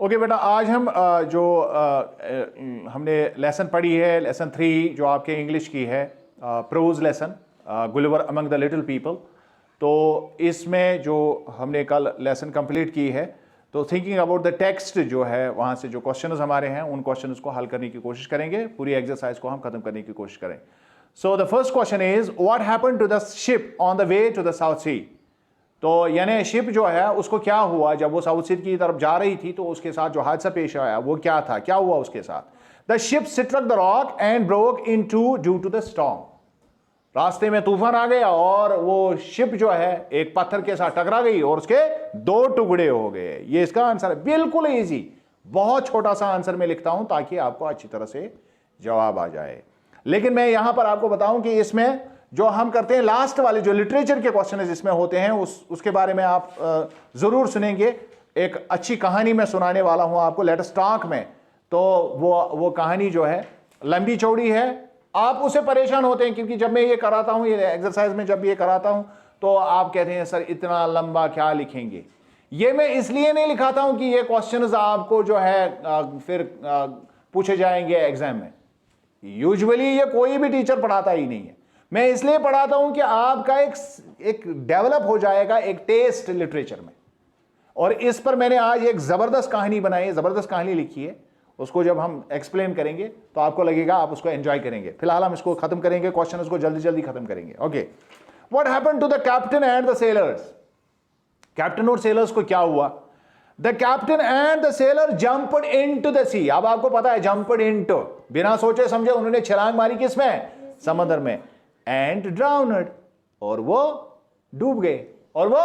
Okay बेटा, आज हम हमने लेसन पढ़ी है, लेसन 3 जो आपके इंग्लिश की है, prose lesson, Gulliver among the little people. तो इसमें जो हमने कल लेसन कंप्लीट की है, तो थिंकिंग अबाउट द टेक्स्ट जो है, वहाँ से जो क्वेश्चंस हमारे हैं उन क्वेश्चंस को हल करने की कोशिश करेंगे, पूरी एक्सरसाइज को हम खत्म करने की कोशिश करें। So the first question is what happened to the ship on the way to the south sea. तो यानी शिप जो है उसको क्या हुआ जब वो साउथ सी की तरफ जा रही थी, तो उसके साथ जो हादसा पेश आया वो क्या था, क्या हुआ उसके साथ। The ship struck the rock and broke into due to the storm. रास्ते में तूफान आ गया और वो शिप जो है एक पत्थर के साथ टकरा गई और उसके 2 टुकड़े हो गए। ये इसका आंसर है, बिल्कुल इजी, बहुत छोटा सा आंसर मैं लिखता हूं ताकि आपको अच्छी तरह से जवाब आ जाए। लेकिन मैं यहां पर आपको बताऊं कि इसमें जो हम करते हैं लास्ट वाले जो लिटरेचर के क्वेश्चन इसमें होते हैं उसके बारे में आप जरूर सुनेंगे। एक अच्छी कहानी मैं सुनाने वाला हूं आपको लेटेस्ट टॉक में। तो वो कहानी जो है लंबी चौड़ी है, आप उससे परेशान होते हैं क्योंकि जब मैं ये कराता हूं, ये एक्सरसाइज में जब ये कराता हूं तो आप कहते हैं सर इतना लंबा क्या लिखेंगे। ये मैं इसलिए नहीं लिखाता हूं कि ये क्वेश्चंस आपको जो है फिर पूछे जाएंगे एग्जाम में। यूजुअली ये कोई भी टीचर पढ़ाता ही नहीं है। मैं इसलिए पढ़ाता हूं कि आपका एक डेवलप हो जाएगा एक टेस्ट लिटरेचर में। और इस पर मैंने आज एक जबरदस्त कहानी बनाई है, जबरदस्त कहानी लिखी है। उसको जब हम एक्सप्लेन करेंगे तो आपको लगेगा आप उसको एंजॉय करेंगे। फिलहाल हम इसको खत्म करेंगे, क्वेश्चन उसको जल्दी जल्दी खत्म करेंगे। Okay, what happened to the captain and the sailors. Captain और सेलर्स को क्या हुआ। The captain and the sailor jumped into the sea. अब आपको पता है जंप्ड इनटू, बिना सोचे समझे उन्होंने छलांग मारी किसमें, समंदर में। एंड ड्राउन्ड, और वो डूब गए। और वो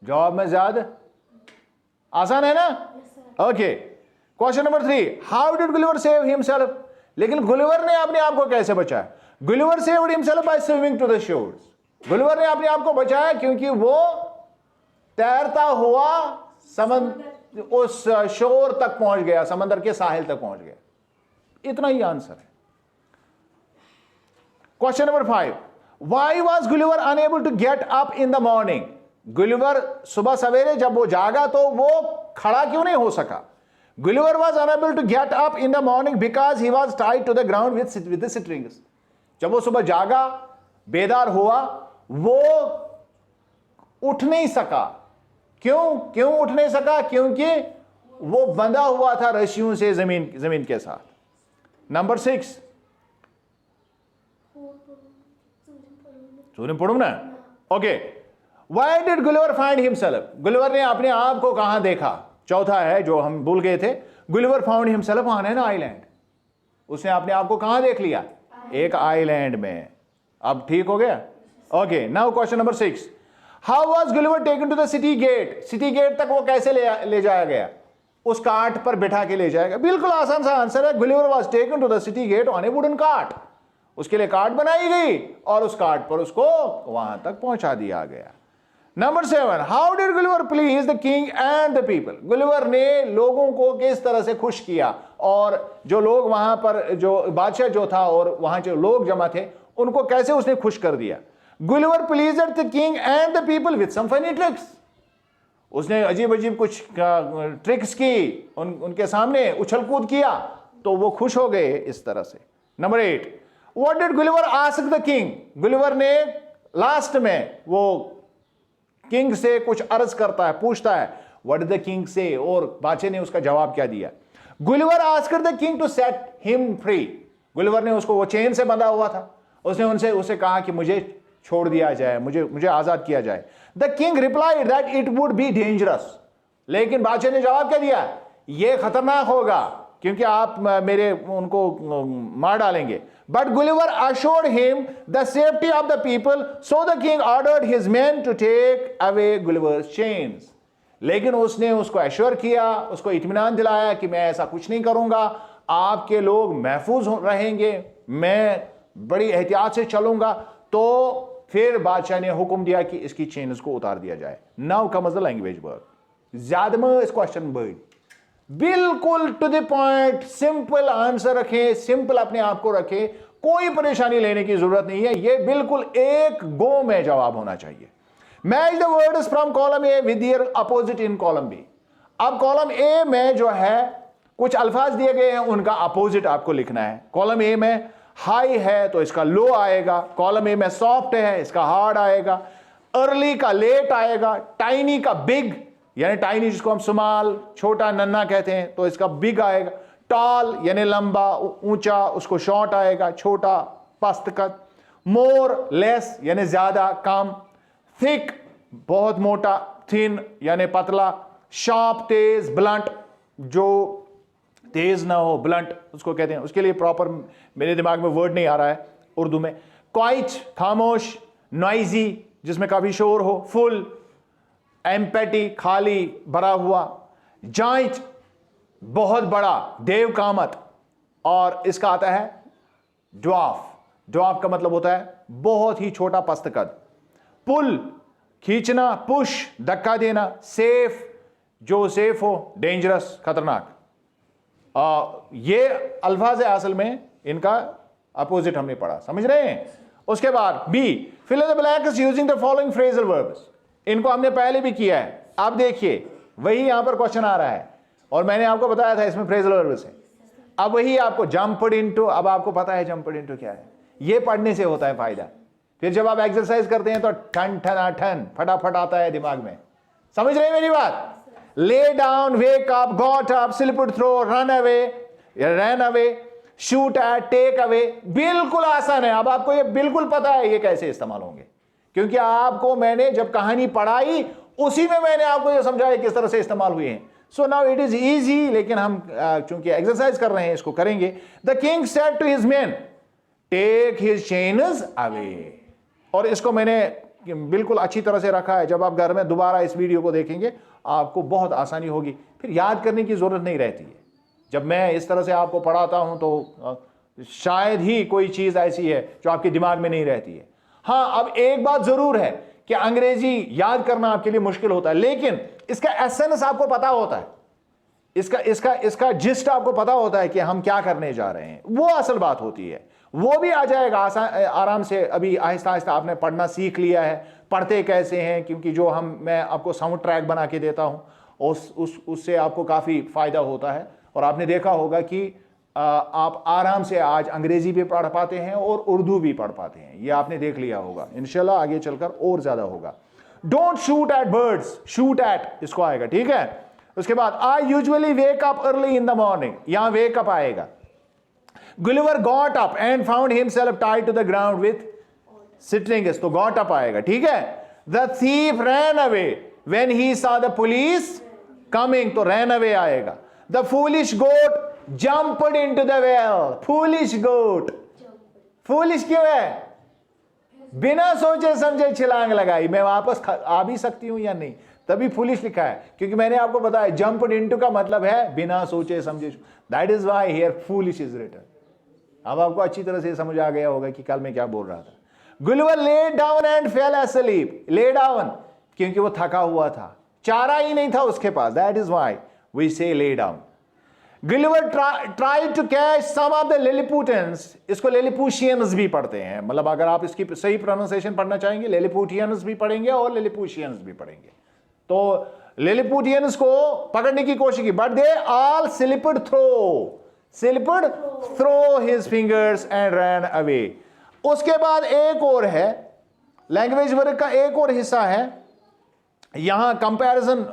जवाब में ज्यादा आसान है ना। Okay, question number 3, how did Gulliver save himself. लेकिन गुलिवर ने अपने आप को कैसे बचाया। Gulliver saved himself by swimming to the shores. Gulliver ने अपने आप को बचाया क्योंकि वो तैरता हुआ समंदर उस शोर तक पहुंच गया, समंदर के साहिल तक पहुंच गया। इतना ही आंसर है। Question number 5, why was Gulliver unable to get up in the morning. Gulliver सुबह सवेरे जब वो जागा तो वो खड़ा क्यों नहीं हो सका। Gulliver was unable to get up in the morning because he was tied to the ground with the strings. जब वो सुबह जागा, बेदार हुआ, वो उठ नहीं सका। क्यों उठ नहीं सका, क्योंकि वो बंधा हुआ था रस्सियों से जमीन के साथ। नंबर 6, सूर्य पढ़ू ना। Okay, why did Gulliver find himself. Gulliver ने अपने आप को कहां देखा। चौथा है जो हम भूल गए थे, Gulliver found himself on an island. उसने अपने आप को कहां देख लिया, एक आइलैंड में। अब ठीक हो गया। Okay, now question number 6, how was Gulliver taken to the city gate. City gate तक वो कैसे ले जाया गया, उस कार्ट पर बिठा के ले जाएगा। बिल्कुल आसान सा आंसर है, Gulliver was taken to the city gate on a wooden cart. उसके लिए कार्ट बनाई गई और उस कार्ट पर उसको वहां तक पहुंचा दिया गया। Number 7, how did Gulliver please the king and the people. Gulliver ने लोगों को किस तरह से खुश किया, और जो लोग वहां पर, जो बादशाह जो था और वहां जो लोग जमा थे, उनको कैसे उसने खुश कर दिया। Gulliver pleased the king and the people with some funny tricks. उसने अजीब अजीब कुछ ट्रिक्स की, उनके सामने उछल कूद किया तो वो खुश हो गए इस तरह से। Number 8, what did Gulliver ask the king. Gulliver ने लास्ट में वो किंग से कुछ अर्ज करता है, पूछता है, व्हाट डिड द किंग से, और बादशाह ने उसका जवाब क्या दिया। Gulliver asked the king to set him free. Gulliver ने उसको, वो चेन से बंधा हुआ था, उसने उसे कहा कि मुझे छोड़ दिया जाए, मुझे आजाद किया जाए। The king replied that it would be dangerous. लेकिन बादशाह ने जवाब क्या दिया, यह खतरनाक होगा क्योंकि आप उनको मार डालेंगे। But Gulliver assured him the safety of the people, so the king ordered his men to take away Gulliver's chains. लेकिन उसने उसको एश्योर किया, उसको इत्मीनान दिलाया कि मैं ऐसा कुछ नहीं करूंगा, आपके लोग महफूज रहेंगे, मैं बड़ी एहतियात से चलूंगा। तो फिर बादशाह ने हुक्म दिया कि इसकी चेन्स को उतार दिया जाए। Now comes the language work. ज्यादा में इस क्वेश्चन बर्ड, बिल्कुल to the point, simple answer रखें, सिंपल अपने आप को रखें, कोई परेशानी लेने की जरूरत नहीं है। ये बिल्कुल एक गो में जवाब होना चाहिए। Match the words from column A with their opposite in column B. अब कॉलम ए में जो है कुछ अल्फाज दिए गए हैं, उनका अपोजिट आपको लिखना है। कॉलम ए में हाई है तो इसका लो आएगा, कॉलम ए में सॉफ्ट है इसका हार्ड आएगा, अर्ली का लेट आएगा, टाइनी का बिग, यानी टाइनी जिसको हम स्मॉल छोटा नन्हा कहते हैं तो इसका बिग आएगा, टॉल यानी लंबा ऊंचा उसको शॉर्ट आएगा, छोटा पस्त कद, मोर लेस यानी ज्यादा कम, थिक बहुत मोटा, थिन यानी पतला, शार्प तेज, ब्लंट जो तेज ना हो, ब्लंट उसको कहते हैं। उसके लिए प्रॉपर मेरे दिमाग में वर्ड नहीं आ रहा है उर्दू में। क्वाइट खामोश, नॉइजी जिसमें काफी शोर हो, फुल, एम्पेटी खाली भरा हुआ, जाइंट बहुत बड़ा, देव कामत, और इसका आता है ड्वार्फ। ड्वार्फ का मतलब होता है बहुत ही छोटा पस्त कद। पुल खींचना, पुश धक्का देना, सेफ जो सेफ हो, डेंजरस खतरनाक। ये अल्फाज है असल में, इनका अपोजिट हमने पढ़ा, समझ रहे हैं। उसके बाद B, fill in the blanks using the following phrasal verbs. इनको हमने पहले भी किया है, आप देखिए वही यहां पर क्वेश्चन आ रहा है और मैंने आपको बताया था इसमें फ्रेजल वर्ब्स है। अब वही आपको जंप्ड इनटू, अब आपको पता है जंप्ड इनटू क्या है। ये पढ़ने से होता है फायदा, फिर जब आप एक्सरसाइज करते हैं तो ठन ठना ठन फटाफट आता है दिमाग में। समझ रहे हैं मेरी बात। Lay down, wake up, got up, slip, throw, run away, run away, shoot at, take away, बिल्कुल आसान है। अब आपको ये बिल्कुल पता है ये कैसे इस्तेमाल होंगे, क्योंकि आपको मैंने जब कहानी पढ़ाई उसी में मैंने आपको ये समझाया किस तरह से इस्तेमाल हुए हैं। So now it is easy, लेकिन हम चूंकि एक्सरसाइज कर रहे हैं इसको करेंगे। The king said to his men take his chains away, और इसको मैंने बिल्कुल अच्छी तरह से रखा है। जब आप घर में दोबारा इस वीडियो को देखेंगे आपको बहुत आसानी होगी, फिर याद करने की जरूरत नहीं रहती है। जब मैं इस तरह से आपको पढ़ाता हूं तो शायद ही कोई चीज ऐसी है जो आपके दिमाग में नहीं रहती है। हाँ, अब एक बात जरूर है कि अंग्रेजी याद करना आपके लिए मुश्किल होता है, लेकिन इसका एसेंस आपको पता होता है, इसका जिस्ट आपको पता होता है कि हम क्या करने जा रहे हैं। वो असल बात होती है, वो भी आ जाएगा आराम से। अभी आहिस्ता आहिस्ता आपने पढ़ना सीख लिया है, पढ़ते कैसे हैं, क्योंकि जो मैं आपको साउंड ट्रैक बना के देता हूं उससे आपको काफ़ी फ़ायदा होता है। और आपने देखा होगा कि आप आराम से आज अंग्रेजी भी पढ़ पाते हैं और उर्दू भी पढ़ पाते हैं, ये आपने देख लिया होगा। इंशाल्लाह आगे चलकर और ज़्यादा होगा। Don't shoot at birds, shoot at इसको आएगा, ठीक है। उसके बाद I usually wake up early in the morning, यहां वेक अप आएगा। Gulliver got up and found himself tied to the ground with strings, तो गॉट अप आएगा, ठीक है। The thief ran away when he saw the police coming, तो ran away आएगा। The foolish goat jumped into the well, foolish goat, foolish क्यों है? बिना सोचे समझे छलांग लगाई। मैं वापस आ भी सकती हूं या नहीं, तभी फूलिश लिखा है, क्योंकि मैंने आपको बताया जंप्ड इनटू का मतलब है बिना सोचे समझे। That is why here foolish is written. अब आपको अच्छी तरह से समझ आ गया होगा कि कल मैं क्या बोल रहा था। Gulliver lay down and fail asleep, lay down क्योंकि वो थका हुआ था, चारा ही नहीं था उसके पास, that is why we say lay down. Gulliver tried to catch some of the Lilliputians, इसको लिलिपुशियंस भी पढ़ते हैं, मतलब अगर आप इसकी सही प्रोनाउंसिएशन पढ़ना चाहेंगे लिलिपुटियंस भी पढ़ेंगे और लिलिपुशियंस भी पढ़ेंगे। तो लिलिपुटियंस को पकड़ने की कोशिश की, but they all slipped through his fingers and ran away. उसके बाद एक और है लैंग्वेज वर्क का, एक और हिस्सा है, यहां कंपैरिजन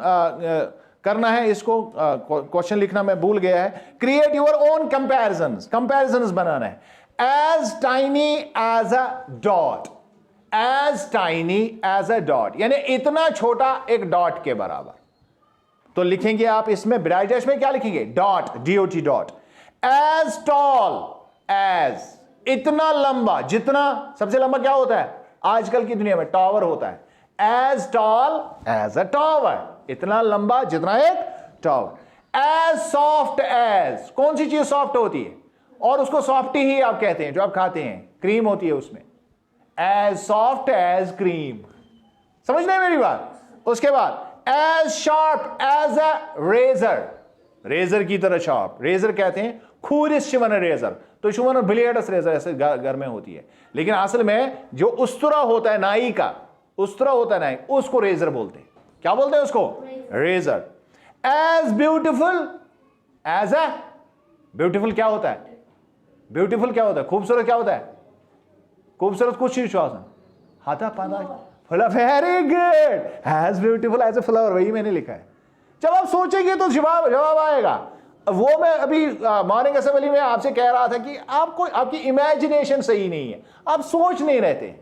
करना है। इसको क्वेश्चन लिखना मैं भूल गया है। क्रिएट योर ओन कंपैरिजन बनाना है। As tiny as a dot, as tiny as a dot यानी इतना छोटा एक डॉट के बराबर। तो लिखेंगे आप इसमें ब्राइट डैश में क्या लिखेंगे? Dot, DOT dot. As tall as, इतना लंबा, जितना सबसे लंबा क्या होता है आजकल की दुनिया में? टावर होता है। As tall as a tower, इतना लंबा जितना एक टावर। एज सॉफ्ट एज, कौन सी चीज सॉफ्ट होती है? और उसको सॉफ्टी ही आप कहते हैं, जो आप खाते हैं क्रीम होती है उसमें। एज सॉफ्ट एज क्रीम, समझ रहे हैं मेरी बात? उसके बाद as sharp as a razor, razor की तरह शार्प, रेजर कहते हैं खूरिश शिवन रेजर, तो शिवन ब्लेडस रेजर ऐसे घर में होती है, लेकिन असल में जो उस्तरा होता है नाई का, उस्तरा होता है नाई, उसको रेजर बोलते हैं। क्या बोलते हैं उसको? Razor. As beautiful as a, beautiful क्या होता है? ब्यूटिफुल क्या होता है? खूबसूरत क्या होता है? खूबसूरत कुछ चीज हाथा पाना flower, very good, as beautiful as a flower, वही मैंने लिखा है। जब आप सोचेंगे तो जवाब आएगा। वो मैं अभी मॉर्निंग असेंबली में आपसे कह रहा था कि आपको आपकी इमेजिनेशन सही नहीं है, आप सोच नहीं रहते।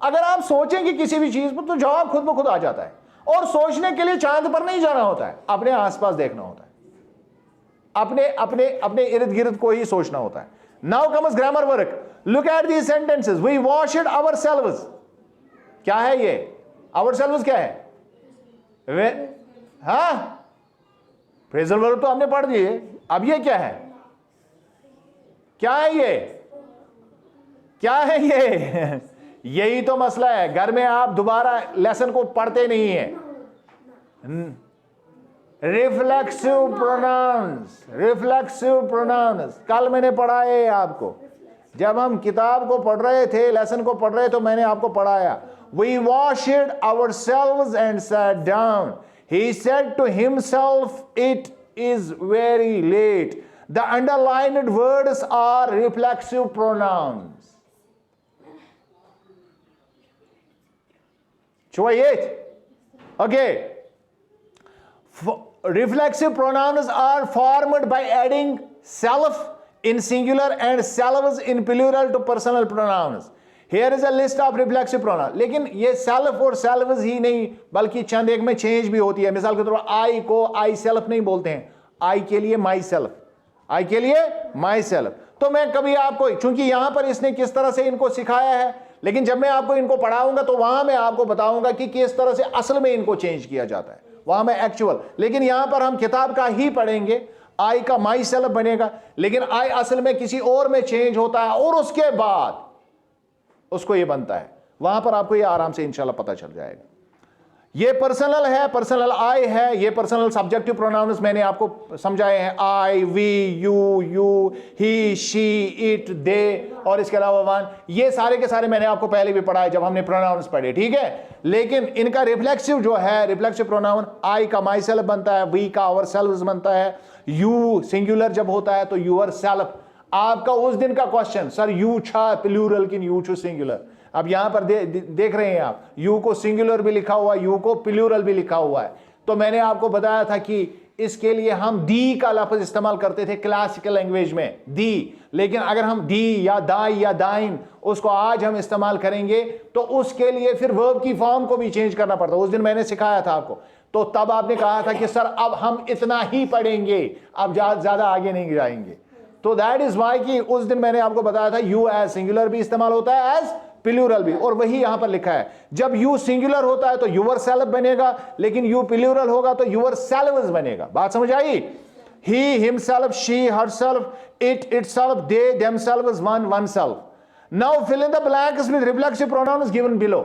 अगर आप सोचेंगे किसी भी चीज पर तो जवाब खुद ब खुद आ जाता है। और सोचने के लिए चांद पर नहीं जाना होता है, अपने आसपास देखना होता है, अपने अपने अपने इर्द गिर्द को ही सोचना होता है। Now comes grammar work, look at these sentences, we washed ourselves. क्या है ये? आवरसेल्व्स क्या है? वे, हाँ, फ्रेजल वर्ब तो हमने पढ़ दिए। अब ये क्या है? क्या है ये? क्या है ये? यही तो मसला है, घर में आप दोबारा लेसन को पढ़ते नहीं है। रिफ्लेक्सिव प्रोनाउंस, रिफ्लेक्सिव प्रोनाउंस कल मैंने पढ़ा है आपको, जब हम किताब को पढ़ रहे थे, लेसन को पढ़ रहे तो मैंने आपको पढ़ाया। We washed ourselves and sat down. He said to himself, it is very late. The underlined words are reflexive pronouns. Choice. Okay. Reflexive pronouns are formed by adding self in singular and selves in plural to personal pronouns. Here is a list of reflexive pronouns. लेकिन ये self और selves ही नहीं, बल्कि चंद एक में change भी होती है। मिसाल के तौर पर आई को आई सेल्फ नहीं बोलते हैं, आई के लिए माई सेल्फ, आई के लिए माई सेल्फ। तो मैं कभी आपको, चूंकि यहां पर इसने किस तरह से इनको सिखाया है, लेकिन जब मैं आपको इनको पढ़ाऊंगा तो वहां मैं आपको बताऊंगा कि किस तरह से असल में इनको चेंज किया जाता है, वहां में एक्चुअल। लेकिन यहां पर हम किताब का ही पढ़ेंगे, आई का माई सेल्फ बनेगा, लेकिन आई असल में किसी और में चेंज होता है और उसके बाद उसको ये बनता है। वहां पर आपको ये आराम से इंशाल्लाह पता चल जाएगा। ये पर्सनल है, पर्सनल आई है, ये पर्सनल सब्जेक्टिव प्रोनाउंस मैंने आपको समझाए हैं, I, we, you, he, she, it, they और इसके अलावा वन। ये सारे के सारे मैंने आपको पहले भी पढ़ाए जब हमने प्रोनाउंस पढ़े, ठीक है। लेकिन इनका रिफ्लेक्सिव जो है, रिफ्लेक्सिव प्रोनाउन, आई का माई सेल्फ बनता है, वी का आवर सेल्व्स बनता है, यू सिंगुलर जब होता है तो यूर सेल्फ। आपका उस दिन का क्वेश्चन, सर यू छा प्लूरल कि यू छू सिंगुलर, अब यहां पर देख रहे हैं आप, यू को सिंगुलर भी लिखा हुआ है, यू को प्लूरल भी लिखा हुआ है। तो मैंने आपको बताया था कि इसके लिए हम दी का लफ्ज इस्तेमाल करते थे क्लासिकल लैंग्वेज में, दी। लेकिन अगर हम दी या दाई या दाइन उसको आज हम इस्तेमाल करेंगे तो उसके लिए फिर वर्ब की फॉर्म को भी चेंज करना पड़ता है। उस दिन मैंने सिखाया था आपको, तो तब आपने कहा था कि सर अब हम इतना ही पढ़ेंगे, अब ज्यादा आगे नहीं जाएंगे। तो दैट इज वाई कि उस दिन मैंने आपको बताया था यू एज सिंगुलर भी इस्तेमाल होता है, एज प्लूरल भी, और वही यहां पर लिखा है। जब यू सिंगुलर होता है तो यूर सेल्फ बनेगा, लेकिन यू प्लूरल होगा तो यूर सेल्व्स बनेगा। बात समझ आई? He, himself, she, herself, it, itself, they, themselves, one, oneself. Now fill in the blanks with reflexive pronouns given below.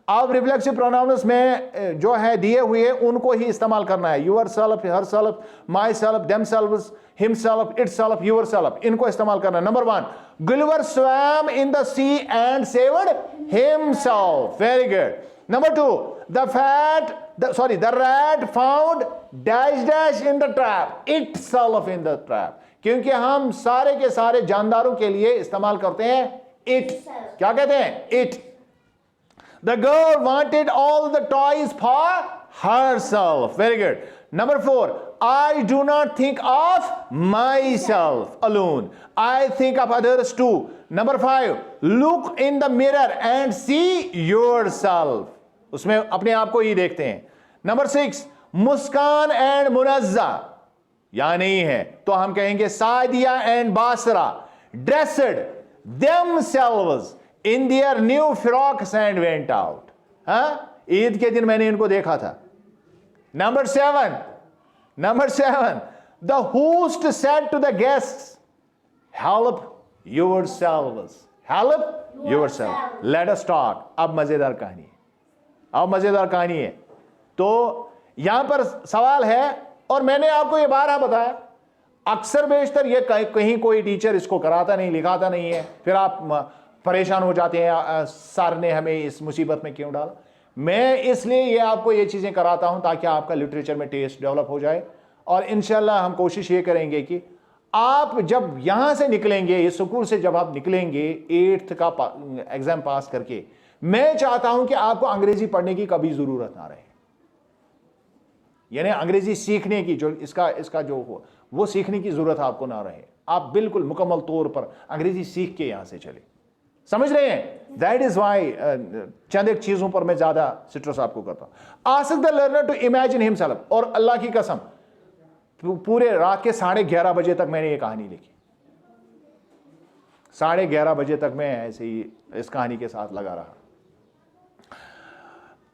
अब रिफ्लेक्सिव प्रोनाउंस में जो है दिए हुए उनको ही इस्तेमाल करना है, yourself, herself, myself, themselves, himself, itself, yourself, इनको इस्तेमाल करना है। Number one, Gulliver swam in the sea and saved himself. Very good. Number two, the rat found dash dash in the trap, itself in the trap. क्योंकि हम सारे के सारे जानदारों के लिए इस्तेमाल करते हैं it. क्या कहते हैं? It. The girl wanted all the toys for herself. Very good. Number four, I do not think of myself alone. I think of others too. Number five, look in the mirror and see yourself. उसमें अपने आप को ही देखते हैं। Number six, Muskan and Munazza यहां नहीं है तो हम कहेंगे Sadia and Basara dressed themselves in their new frocks and went out. हाँ, ईद के दिन मैंने इनको देखा था। Number seven, the host said to the guests, help yourselves. Help yourself. Let us talk. अब मजेदार कहानी है। तो यहां पर सवाल है, और मैंने आपको ये बारहा बताया, अक्सर बेशतर ये कहीं कोई टीचर इसको कराता नहीं, लिखाता नहीं है, फिर आप परेशान हो जाते हैं, सर ने हमें इस मुसीबत में क्यों डाला। मैं इसलिए ये आपको ये चीजें कराता हूं ताकि आपका लिटरेचर में टेस्ट डेवलप हो जाए और इंशाल्लाह हम कोशिश ये करेंगे कि आप जब यहां से निकलेंगे, इस स्कूल से जब आप निकलेंगे 8th का एग्जाम पास करके, मैं चाहता हूं कि आपको अंग्रेजी पढ़ने की कभी जरूरत ना रहे। यानी अंग्रेजी सीखने की जो इसका जो हो वो सीखने की जरूरत आपको ना रहे। आप बिल्कुल मुकम्मल तौर पर अंग्रेजी सीख के यहां से चले। समझ रहे हैं? दैट इज वाई चंद एक चीजों पर मैं ज्यादा स्ट्रेस आपको करता हूं। Ask the learner to imagine himself. और अल्लाह की कसम पूरे रात के 11:30 बजे तक मैंने ये कहानी लिखी। 11:30 बजे तक मैं ऐसे ही इस कहानी के साथ लगा रहा।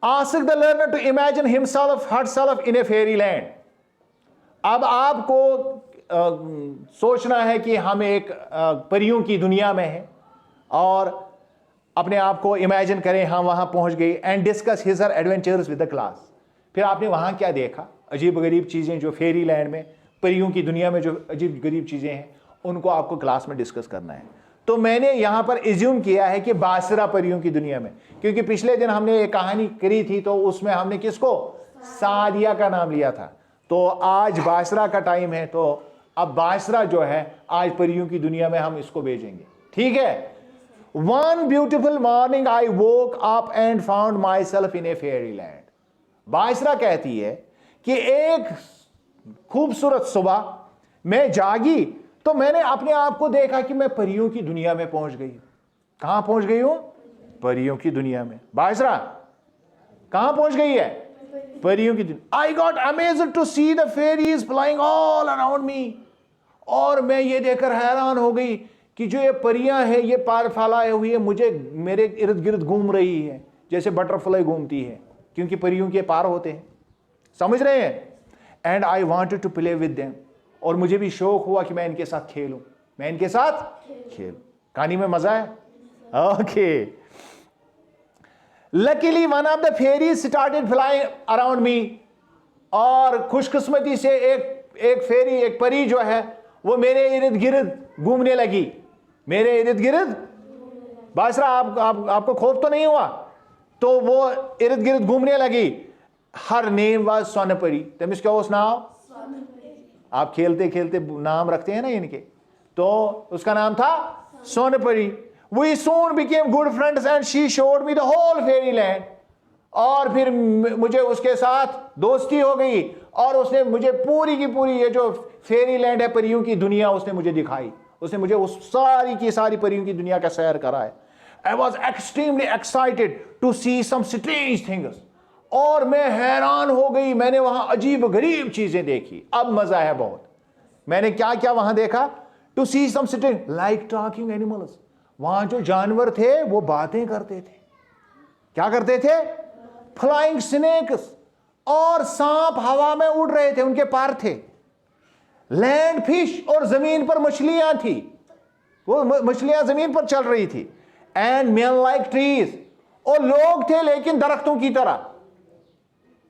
Ask the learner to imagine himself, herself in a fairy land. अब आपको सोचना है कि हम एक परियों की दुनिया में हैं और अपने आप को इमेजिन करें हम वहां पहुंच गए। And discuss his her adventures with the class. फिर आपने वहां क्या देखा, अजीब गरीब चीजें जो फेरी लैंड में, परियों की दुनिया में जो अजीब गरीब चीजें हैं, उनको आपको क्लास में डिस्कस करना है। तो मैंने यहां पर एज्यूम किया है कि बासरा परियों की दुनिया में, क्योंकि पिछले दिन हमने एक कहानी करी थी तो उसमें हमने किसको, सादिया का नाम लिया था। तो आज बासरा का टाइम है, तो अब बासरा जो है आज परियों की दुनिया में हम इसको भेजेंगे। ठीक है। One beautiful morning I woke up and found myself in a fairy land. बासरा कहती है कि एक खूबसूरत सुबह मैं जागी तो मैंने अपने आप को देखा कि मैं परियों की दुनिया में पहुंच गई। कहां पहुंच गई हूं? परियों की दुनिया में। बासरा कहां पहुंच गई है? परियों की दुनिया। I got amazed to see the fairies flying all around me. और मैं ये देखकर हैरान हो गई कि जो ये परियां हैं ये पार फैलाए हुई है, मुझे मेरे इर्द गिर्द घूम रही है जैसे बटरफ्लाई घूमती है, क्योंकि परियों के पार होते हैं। समझ रहे हैं? And I wanted to play with them. और मुझे भी शौक हुआ कि मैं इनके साथ खेलूं, मैं इनके साथ खेलूं। कहानी में मजा है। Okay. Luckily one of the fairies started flying around me. और खुशकिस्मती से एक फेरी, एक परी जो है वो मेरे इर्द गिर्द घूमने लगी, मेरे इर्द गिर्द। बासरा आपको खौफ तो नहीं हुआ? तो वो इर्द गिर्द घूमने लगी। Her name was Sonpari. तमिस क्या उस नाम, आप खेलते खेलते नाम रखते हैं ना इनके, तो उसका नाम था Sonpari. We soon became good friends and she showed me the whole fairyland. और फिर मुझे उसके साथ दोस्ती हो गई और उसने मुझे पूरी की पूरी ये जो फेरी लैंड है, परियों की दुनिया, उसने मुझे दिखाई। उसने मुझे उस सारी की सारी परियों की दुनिया का सैर कराया। I was extremely excited to see some strange things. और मैं हैरान हो गई, मैंने वहां अजीब गरीब चीजें देखी। अब मजा है बहुत। मैंने क्या क्या वहां देखा? To see some strange like talking animals. वहां जो जानवर थे वो बातें करते थे। क्या करते थे? Flying snakes. और सांप हवा में उड़ रहे थे, उनके पर थे। लैंड फिश, और जमीन पर मछलियां थी, वो मछलियां जमीन पर चल रही थी। And men like trees. और लोग थे लेकिन दरख्तों की तरह।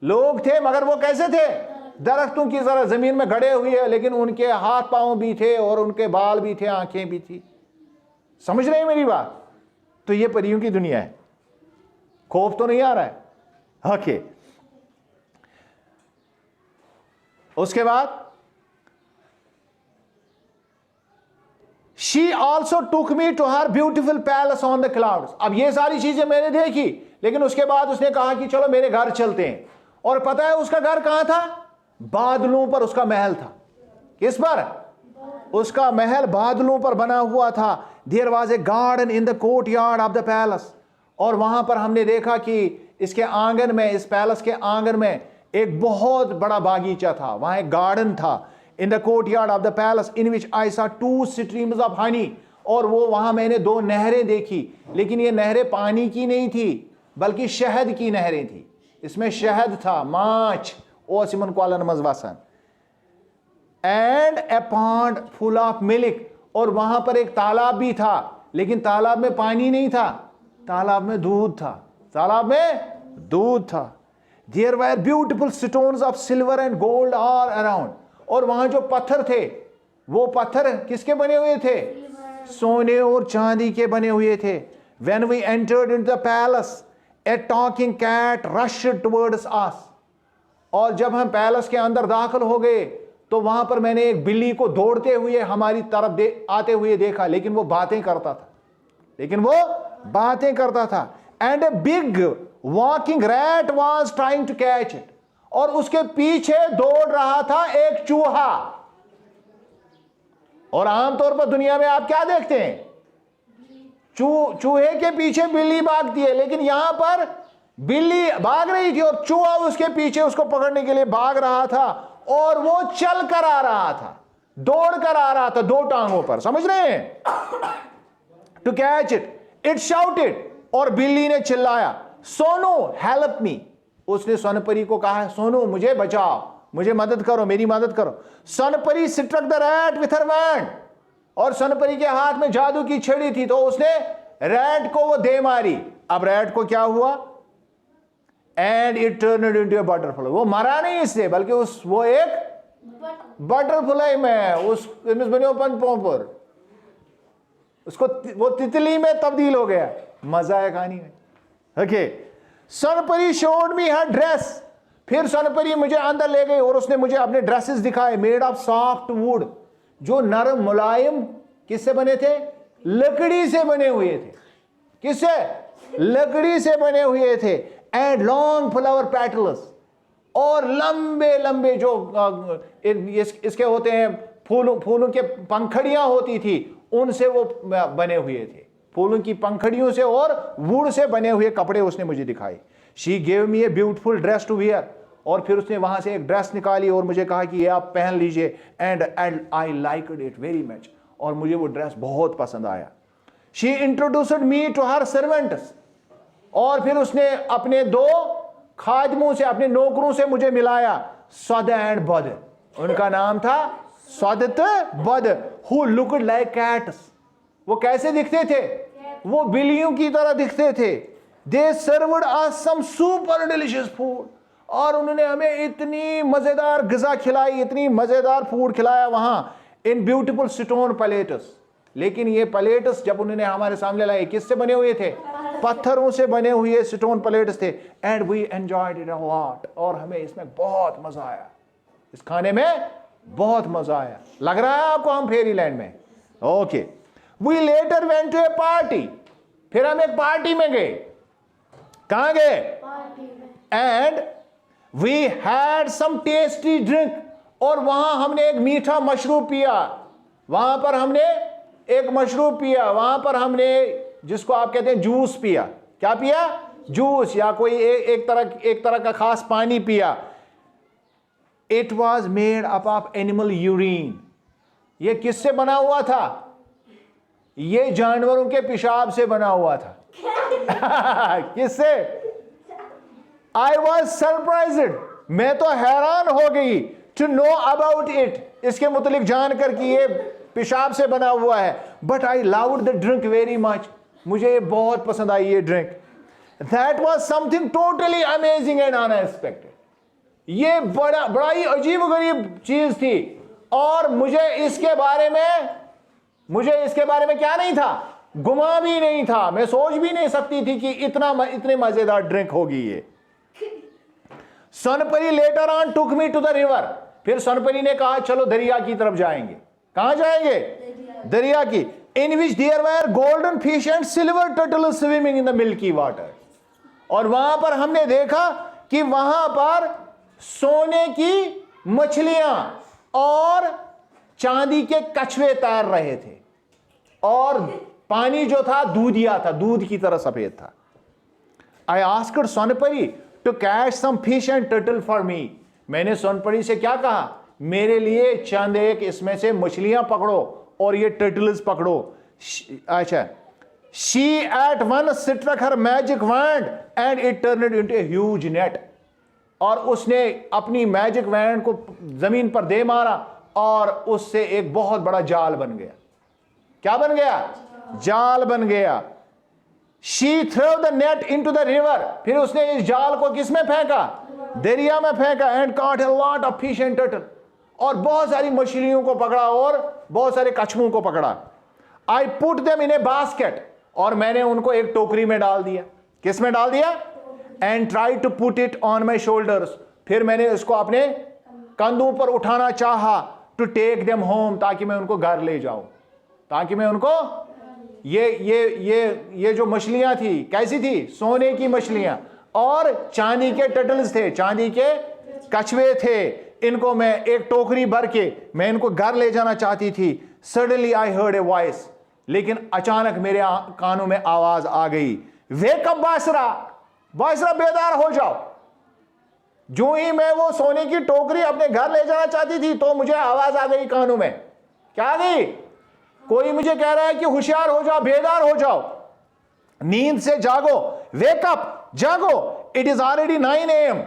लोग थे मगर वो कैसे थे? दरख्तों की तरह जमीन में गड़े हुए, लेकिन उनके हाथ पांव भी थे और उनके बाल भी थे, आंखें भी थी। समझ रहे हैं मेरी बात? तो ये परियों की दुनिया है। खौफ तो नहीं आ रहा है? ओके। उसके बाद she also took me to her beautiful palace on the clouds. अब ये सारी चीजें मैंने देखी, लेकिन उसके बाद उसने कहा कि चलो मेरे घर चलते हैं। और पता है उसका घर कहां था? बादलों पर उसका महल था। किस पर? उसका महल बादलों पर बना हुआ था। There was a garden in the courtyard of the palace. और वहां पर हमने देखा कि इसके आंगन में, इस पैलेस के आंगन में एक बहुत बड़ा बागीचा था, वहां एक गार्डन था। इन the courtyard of the palace in which I saw 2 streams of honey. और वो वहां मैंने 2 नहरें देखी, लेकिन ये नहरें पानी की नहीं थी बल्कि शहद की नहरें थी। इसमें शहद था, माछ ओ सिमन क्वालन मजवासन। And a pond full of milk. और वहां पर एक तालाब भी था, लेकिन तालाब में पानी नहीं था, तालाब में दूध था। तालाब में दूध था। There were beautiful stones of silver and gold all around. और वहां जो पत्थर थे, वो पत्थर किसके बने हुए थे? सोने और चांदी के बने हुए थे। When we entered into the palace, a talking cat rushed towards us. और जब हम पैलेस के अंदर दाखिल हो गए तो वहां पर मैंने एक बिल्ली को दौड़ते हुए हमारी तरफ आते हुए देखा, लेकिन वो बातें करता था। And a big walking rat was trying to catch it, और उसके पीछे दौड़ रहा था एक चूहा। और आमतौर पर दुनिया में आप क्या देखते हैं, चूहे के पीछे बिल्ली भागती है, लेकिन यहां पर बिल्ली भाग रही थी और चूहा उसके पीछे उसको पकड़ने के लिए भाग रहा था, और वो चल कर आ रहा था, दौड़ कर आ रहा था 2 टांगों पर, समझ रहे हैं, टू कैच इट शाउटेड, और बिल्ली ने चिल्लाया, सोनू हेल्प मी। उसने सोनपरी को कहा, सोनू मुझे बचाओ, मुझे मदद करो, मेरी मदद करो। Sonpari struck the rat with her wand, और सोनपरी के हाथ में जादू की छड़ी थी, तो उसने रैट को वो दे मारी। अब रैट को क्या हुआ, and it turned into a butterfly. वो मरा नहीं इससे, बल्कि वो एक बटरफ्लाई में उसको वो तितली में तब्दील हो गया। मजा है कहानी में। ओके, सोनपरी शोड मी हर ड्रेस। फिर सोनपरी मुझे अंदर ले गई और उसने मुझे अपने ड्रेसेस दिखाए, मेड ऑफ सॉफ्ट वुड, जो नरम मुलायम किससे बने थे, लकड़ी से बने हुए थे। किससे, लकड़ी से बने हुए थे। एंड लॉन्ग फ्लावर पेटल्स, और लंबे लंबे जो इसके होते हैं फूलों के पंखड़ियां होती थी, उनसे वो बने हुए थे, फूलों की पंखड़ियों से और वुड से बने हुए कपड़े उसने मुझे दिखाए। She gave me a beautiful dress to wear, और फिर उसने वहां से एक ड्रेस निकाली और मुझे कहा कि ये आप पहन लीजिए। And I liked it very much, और मुझे वो ड्रेस बहुत पसंद आया। She introduced me to her servants, और फिर उसने अपने 2 खादिमों से, अपने नौकरों से मुझे मिलाया, सद एंड बद। उनका नाम था सदत बद, हु लुक्ड लाइक कैट्स। वो कैसे दिखते थे, वो बिल्लियों की तरह दिखते थे। दे सर्व्ड अस सम सुपर डिलीशियस फूड, और उन्होंने हमें इतनी मजेदार ग़िज़ा खिलाई, इतनी मजेदार फूड खिलाया वहां, इन ब्यूटीफुल स्टोन प्लेट्स। लेकिन ये प्लेट्स जब उन्होंने हमारे सामने लाए, किससे बने हुए थे, पत्थरों से बने हुए स्टोन प्लेट्स थे। And we enjoyed it a lot, और हमें इसमें बहुत मजा आया, इस खाने में बहुत मजा आया। लग रहा है आपको हम फेरीलैंड में। Okay, we later went to a party. फिर हम एक पार्टी में गए। कहां गए, and we had some tasty drink, और वहां हमने एक मीठा मशरूब पिया। वहां पर हमने एक मशरूब पिया, वहां पर हमने जिसको आप कहते हैं जूस पिया। क्या पिया, जूस, या कोई एक तरह का खास पानी पिया। It was made up of animal urine. ये किससे बना हुआ था, ये जानवरों के पेशाब से बना हुआ था। किससे, आई वॉज सरप्राइज्ड, मैं तो हैरान हो गई, टू नो अबाउट इट, इसके मुतालिक जानकर कि ये पेशाब से बना हुआ है। But I loved the drink very much, मुझे ये बहुत पसंद आई ये drink. That was something totally amazing and unexpected. ये बड़ा ही अजीब गरीब चीज थी, और मुझे इसके बारे में क्या नहीं था, गुमा भी नहीं था। मैं सोच भी नहीं सकती थी कि इतने मजेदार ड्रिंक होगी ये। Sonpari later on took me to the river. फिर सोनपरी ने कहा चलो दरिया की तरफ जाएंगे। कहां जाएंगे, दरिया की। In which there were golden fish and silver turtle swimming in the milky water. और वहां पर हमने देखा कि वहां पर सोने की मछलियां और चांदी के कछुए तैर रहे थे, और पानी जो था दूधिया था, दूध की तरह सफेद था। I asked Sonpari to catch some fish and turtle for me. मैंने सोनपरी से क्या कहा, मेरे लिए चंद एक इसमें से मछलियां पकड़ो और ये टर्टल्स पकड़ो। अच्छा, she at once struck her magic wand and it turned into a huge net. और उसने अपनी मैजिक वैंड को जमीन पर दे मारा, और उससे एक बहुत बड़ा जाल बन गया। क्या बन गया, जाल बन गया। She threw the net into the river. फिर उसने इस जाल को किसमें फेंका, दरिया में फेंका। And caught a lot of fish and turtle, और बहुत सारी मछलियों को पकड़ा और बहुत सारे कछुओं को पकड़ा। I put them in A basket, और मैंने उनको एक टोकरी में डाल दिया। किस में डाल दिया, and try to put it on my shoulders. फिर मैंने इसको अपने कंधों पर उठाना चाहा टू टेक देम होम, ताकि मैं उनको घर ले जाऊं, ताकि मैं उनको ये जो मछलियां थी कैसी थी, सोने की मछलियां और चांदी के टटल्स थे, चांदी के कछुए थे, इनको मैं एक टोकरी भर के मैं इनको घर ले जाना चाहती थी। Suddenly I heard a voice, लेकिन अचानक मेरे कानों में आवाज आ गई, वेक अप बासरा, बासरा बेदार हो जाओ। जो ही मैं वो सोने की टोकरी अपने घर ले जाना चाहती थी तो मुझे आवाज आ गई कानों में, क्या आ गई, कोई मुझे कह रहा है कि होशियार हो जाओ, बेदार हो जाओ, नींद से जागो, वेक अप, जागो, इट इज ऑलरेडी 9 AM,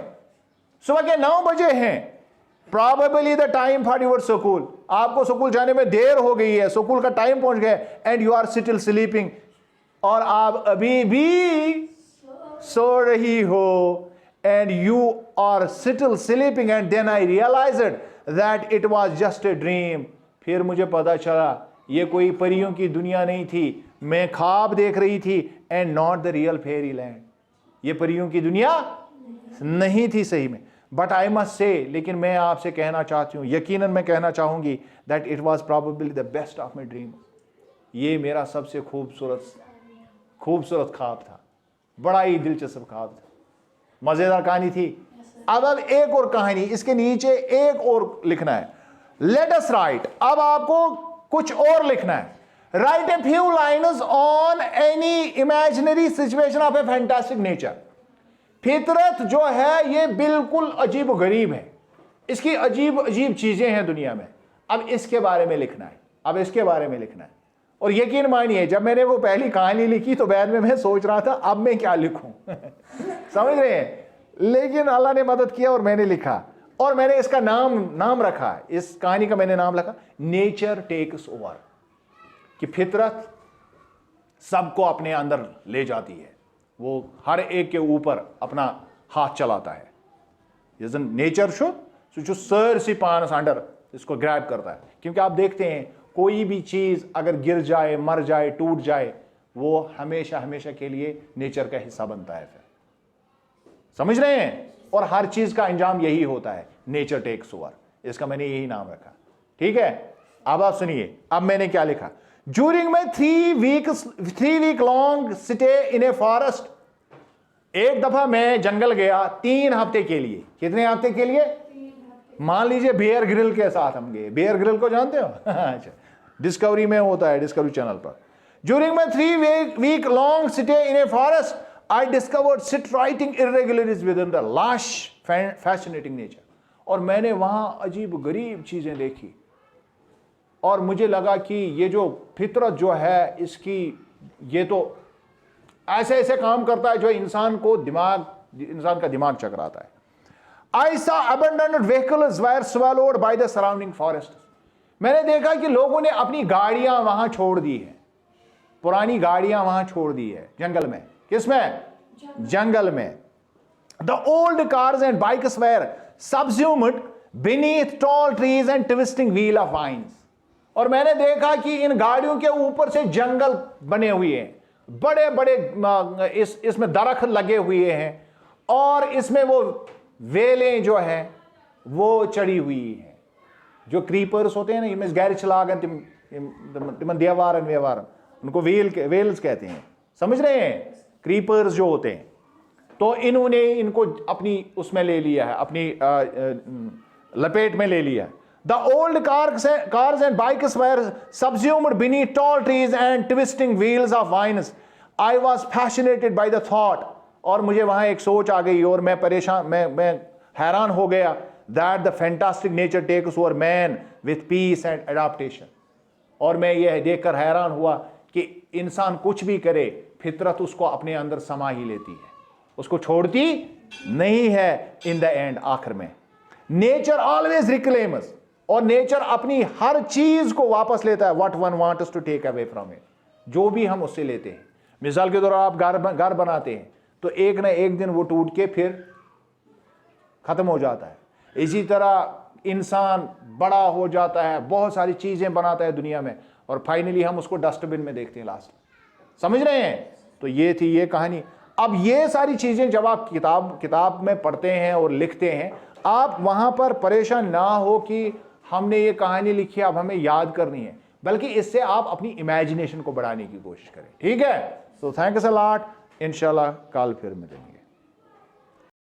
सुबह के 9 बजे हैं, probably the time for your school, आपको स्कूल जाने में देर हो गई है, स्कूल का टाइम पहुंच गया, and you are still sleeping, और आप अभी भी सो रही हो, and you are still sleeping, and then I realised that it was just a dream. फिर मुझे पता चला ये कोई परियों की दुनिया नहीं थी, मैं ख्वाब देख रही थी, and not the real Pheri land, ये परियों की दुनिया नहीं थी सही में। बट आई मस्ट से, लेकिन मैं आपसे कहना चाहती हूँ, यकीनन मैं कहना चाहूंगी that it was probably the best of my dream, ये मेरा सबसे खूबसूरत ख्वाब था, बड़ा ही दिलचस्प ख्वाब था, मजेदार कहानी थी। अब एक और कहानी, इसके नीचे एक और लिखना है, लेट अस राइट, अब आपको कुछ और लिखना है, right a few lines on any imaginary situation of A fantastic nature. फितरत जो है ये बिल्कुल अजीब गरीब है, इसकी अजीब अजीब चीजें हैं दुनिया में, अब इसके बारे में लिखना है, अब इसके बारे में लिखना है। और यकीन मानिए जब मैंने वो पहली कहानी लिखी तो बाद में मैं सोच रहा था अब मैं क्या लिखूं समझ रहे हैं, लेकिन अल्लाह ने मदद किया और मैंने लिखा, और मैंने इसका नाम रखा है, इस कहानी का मैंने नाम रखा नेचर टेक्स ओवर, कि फितरत सबको अपने अंदर ले जाती है, वो हर एक के ऊपर अपना हाथ चलाता है, नेचर जो सर सी पानस अंडर इसको ग्रैब करता है। क्योंकि आप देखते हैं कोई भी चीज अगर गिर जाए, मर जाए, टूट जाए, वो हमेशा हमेशा के लिए नेचर का हिस्सा बनता है, फिर समझ रहे हैं, और हर चीज का अंजाम यही होता है, नेचर टेक्स ओवर, इसका मैंने यही नाम रखा, ठीक है। अब आप सुनिए, अब मैंने क्या लिखा, during my 3 week long stay in a forest, एक दफा मैं जंगल गया 3 हफ्ते के लिए। कितने हफ्ते के लिए? मान लीजिए बेयर ग्रिल के साथ हम गए, बेयर ग्रिल को जानते हो अच्छा, डिस्कवरी में होता है, डिस्कवरी चैनल पर। During my 3 week long stay in a forest I discovered sit writing irregularities within the lush fascinating nature, और मैंने वहां अजीब गरीब चीजें देखी, और मुझे लगा कि ये जो फितरत जो है इसकी, ये तो ऐसे ऐसे काम करता है जो इंसान का दिमाग चकराता है। I saw abandoned vehicles were swallowed by the surrounding forest, मैंने देखा कि लोगों ने अपनी गाड़ियां वहां छोड़ दी है, पुरानी गाड़ियां वहां छोड़ दी है जंगल में। किसमें? जंगल में। The old cars and bikes were subsumed beneath tall trees and twisting wheel of vines, और मैंने देखा कि इन गाड़ियों के ऊपर से जंगल बने हुए हैं, बड़े बड़े इसमें दरख्त लगे हुए हैं, और इसमें वो वेलें जो हैं वो चढ़ी हुई हैं, जो क्रीपर्स होते हैं ना, इमेज गैरिच लागन तिमन देवारन व्यवहारन, उनको वेल्स कहते हैं, समझ रहे हैं, क्रीपर्स जो होते हैं। तो इन्होंने इनको अपनी उसमें ले लिया है, अपनी लपेट में ले लिया है। The old cars and bikes were subsumed beneath tall trees and twisting wheels of vines. I was fascinated by the thought, और मुझे वहां एक सोच आ गई और मैं हैरान हो गया, that the fantastic nature takes over man with peace and adaptation. और मैं यह देखकर हैरान हुआ कि इंसान कुछ भी करे, फितरत उसको अपने अंदर समा ही लेती है, उसको छोड़ती नहीं है। इन द एंड, आखिर में, नेचर ऑलवेज रिक्लेम्स, और नेचर अपनी हर चीज को वापस लेता है, what one wants to take away from it, जो भी हम उससे लेते हैं। मिसाल के तौर पर आप घर बनाते हैं तो एक ना एक दिन वो टूट के फिर खत्म हो जाता है। इसी तरह इंसान बड़ा हो जाता है, बहुत सारी चीजें बनाता है दुनिया में, और फाइनली हम उसको डस्टबिन में देखते हैं लास्ट। समझ रहे हैं? तो ये थी ये कहानी। अब ये सारी चीजें जब आप किताब में पढ़ते हैं और लिखते हैं, आप वहां पर परेशान ना हो कि हमने ये कहानी लिखी अब हमें याद करनी है, बल्कि इससे आप अपनी इमेजिनेशन को बढ़ाने की कोशिश करें। ठीक है, तो थैंक्स अ लॉट, इंशाल्लाह कल फिर मिलेंगे।